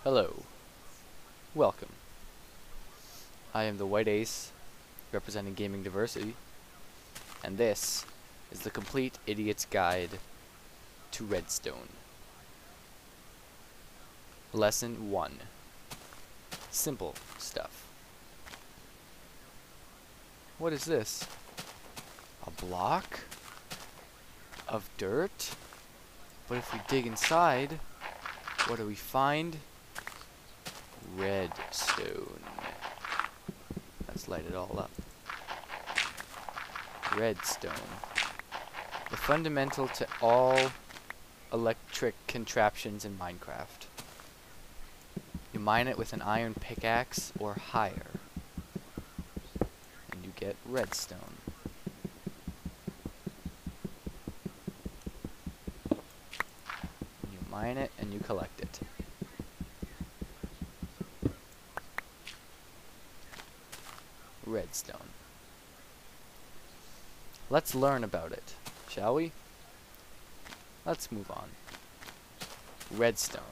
Hello, welcome. I am the White Ace, representing gaming diversity, and this is the Complete Idiot's Guide to Redstone. Lesson 1. Simple stuff. What is this? A block of dirt? But if we dig inside, what do we find? Redstone. Let's light it all up. Redstone. The fundamental to all electric contraptions in Minecraft. You mine it with an iron pickaxe or higher, and you get redstone. You mine it and you collect it. Redstone. Let's learn about it, shall we? Let's move on. Redstone.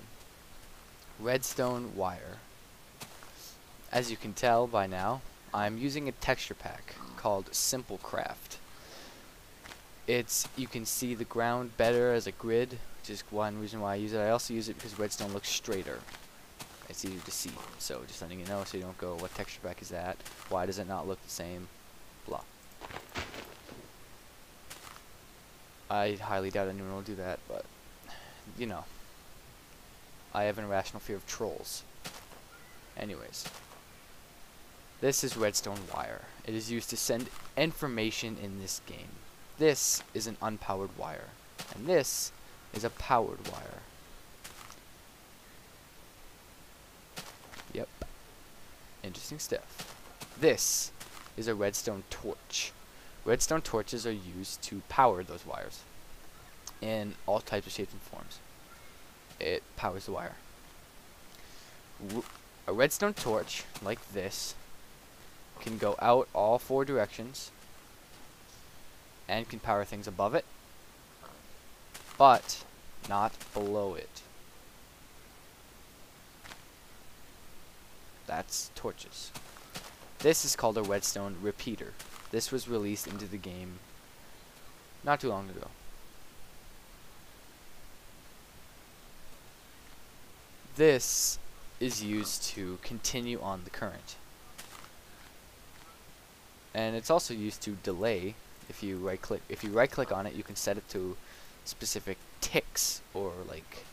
Redstone wire. As you can tell by now, I'm using a texture pack called Simple Craft. You can see the ground better as a grid, which is one reason why I use it. I also use it because redstone looks straighter. It's easier to see, so just letting you know so you don't go, what texture pack is that? Why does it not look the same? Blah. I highly doubt anyone will do that, but, you know. I have an irrational fear of trolls. Anyways. This is redstone wire. It is used to send information in this game. This is an unpowered wire. And this is a powered wire. Yep. Interesting stuff. This is a redstone torch. Redstone torches are used to power those wires in all types of shapes and forms. It powers the wire. A redstone torch, like this, can go out all four directions and can power things above it, but not below it. That's torches. This is called a redstone repeater. This was released into the game not too long ago. This is used to continue on the current. And it's also used to delay. If you right click on it, you can set it to specific ticks, or like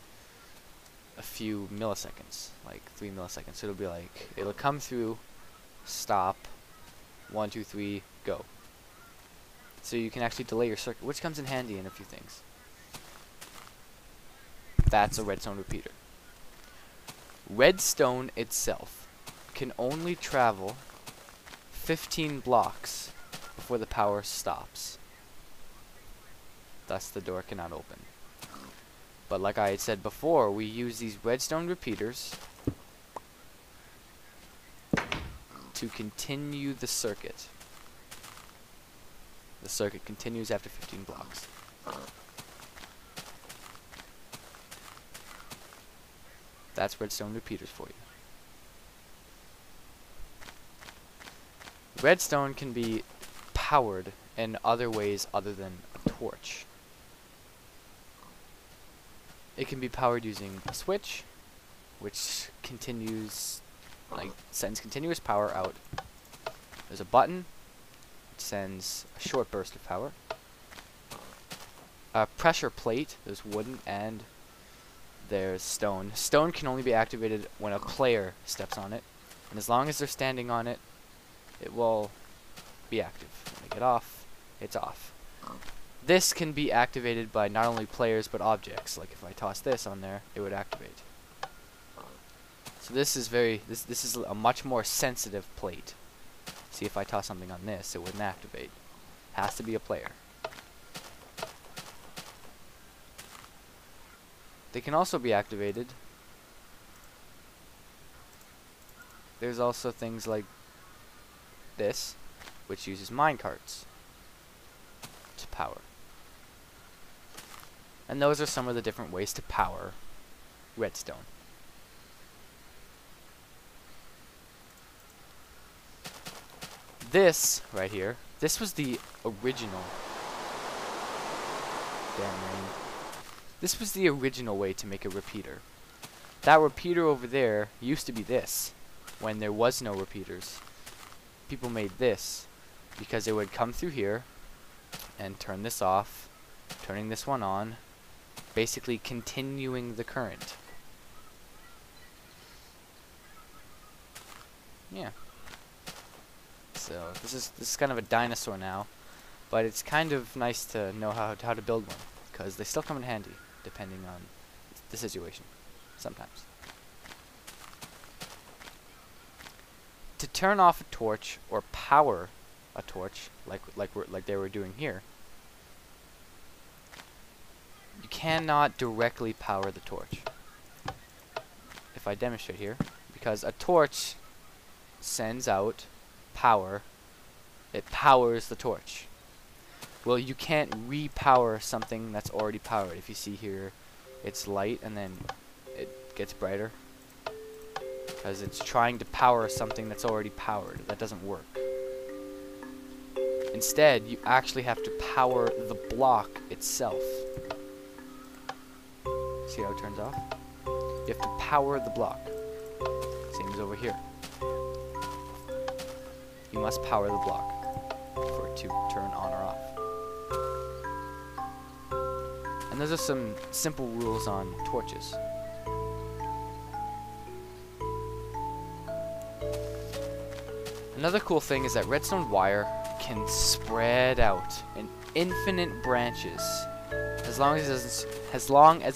a few milliseconds, like 3 milliseconds. So it'll be like, it'll come through, stop, 1, 2, 3, go. So you can actually delay your circuit, which comes in handy in a few things. That's a redstone repeater. Redstone itself can only travel 15 blocks before the power stops. Thus the door cannot open. But like I had said before, we use these redstone repeaters to continue the circuit. The circuit continues after 15 blocks. That's redstone repeaters for you. Redstone can be powered in other ways other than a torch. It can be powered using a switch, which continues, sends continuous power out. There's a button, which sends a short burst of power. A pressure plate, there's wooden, and there's stone. Stone can only be activated when a player steps on it, and as long as they're standing on it, it will be active. When they get off, it's off. This can be activated by not only players but objects. Like if I toss this on there, it would activate. So this is this is a much more sensitive plate. See, if I toss something on this, it wouldn't activate. Has to be a player. They can also be activated. There's also things like this, which uses minecarts to power. And those are some of the different ways to power redstone. this right here, this was the original. Damn rain. This was the original way to make a repeater. That repeater over there used to be this, when there was no repeaters. People made this because they would come through here and turn this off, turning this one on, basically continuing the current. Yeah. So this is kind of a dinosaur now, but it's kind of nice to know how to build one, because they still come in handy depending on the situation sometimes. To turn off a torch or power a torch, like they were doing here, you cannot directly power the torch. If I demonstrate here, because a torch sends out power, it powers the torch. Well, you can't repower something that's already powered. If you see here, it's light and then it gets brighter, because it's trying to power something that's already powered. That doesn't work. Instead, you actually have to power the block itself. See how it turns off? You have to power the block. Same as over here. You must power the block for it to turn on or off. And those are some simple rules on torches. Another cool thing is that redstone wire can spread out in infinite branches as long as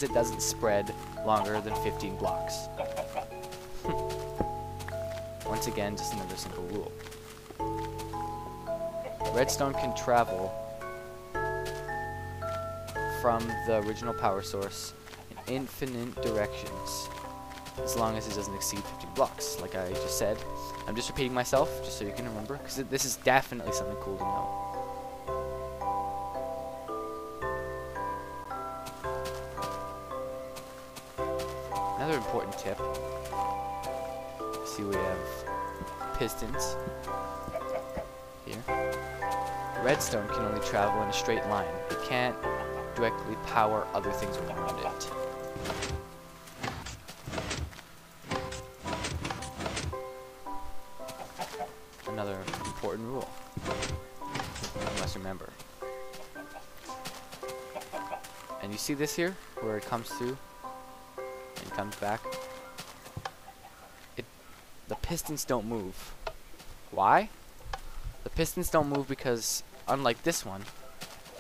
it doesn't spread longer than 15 blocks. Once again, just another simple rule. Redstone can travel from the original power source in infinite directions as long as it doesn't exceed 15 blocks. Like I just said, I'm just repeating myself just so you can remember, because this is definitely something cool to know. Another important tip. See, we have pistons here. Redstone can only travel in a straight line. It can't directly power other things around it. Another important rule you must remember. And you see this here, where it comes through and comes back? The pistons don't move. Why? The pistons don't move because, unlike this one,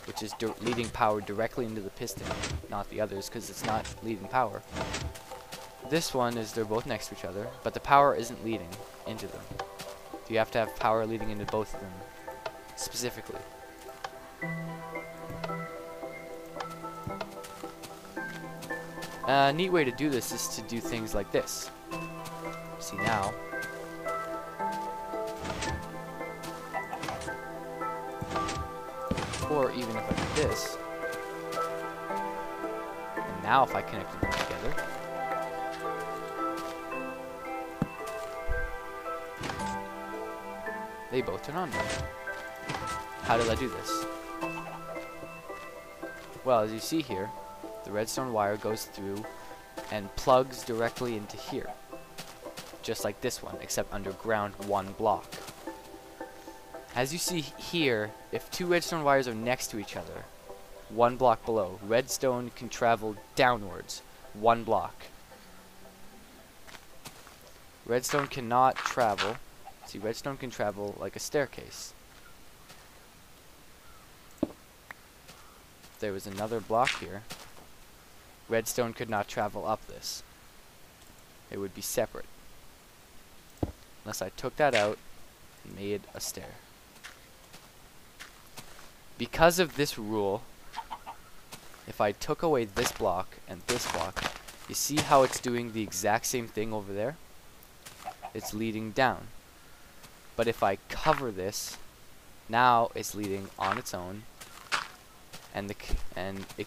which is leading power directly into the piston, not the others, because it's not leading power. This one is, they're both next to each other, but the power isn't leading into them. You have to have power leading into both of them, specifically. A neat way to do this is to do things like this. See now, or even if I do this, and now if I connected them together, they both turn on now. How did I do this? Well, as you see here, the redstone wire goes through and plugs directly into here. Just like this one, except underground 1 block. As you see here, if 2 redstone wires are next to each other, 1 block below, redstone can travel downwards 1 block. Redstone cannot travel. See, redstone can travel like a staircase. If there was another block here, redstone could not travel up this. It would be separate. Unless I took that out and made a stair. Because of this rule, if I took away this block and this block, you see how it's doing the exact same thing over there? It's leading down. But if I cover this, now it's leading on its own, and it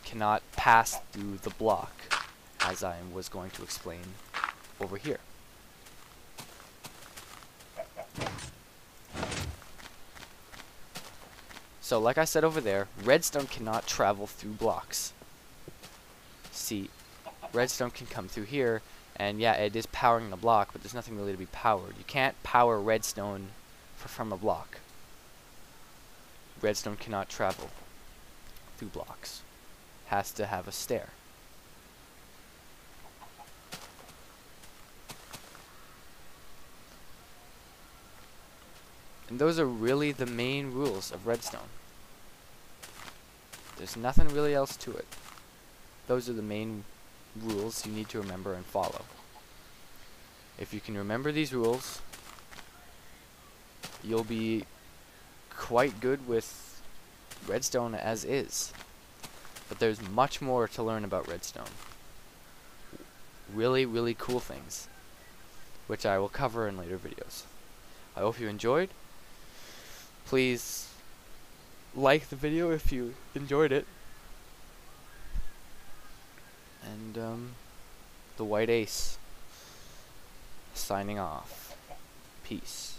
cannot pass through the block, as I was going to explain over here. So like I said over there, redstone cannot travel through blocks. See, redstone can come through here, and yeah, it is powering the block, but there's nothing really to be powered. You can't power redstone from a block. Redstone cannot travel through blocks. Has to have a stair. And those are really the main rules of redstone. There's nothing really else to it. Those are the main rules you need to remember and follow. If you can remember these rules, you'll be quite good with redstone as is. But there's much more to learn about redstone. Really, really cool things, which I will cover in later videos. I hope you enjoyed. Please like the video if you enjoyed it. And TheWhiteAce signing off. Peace.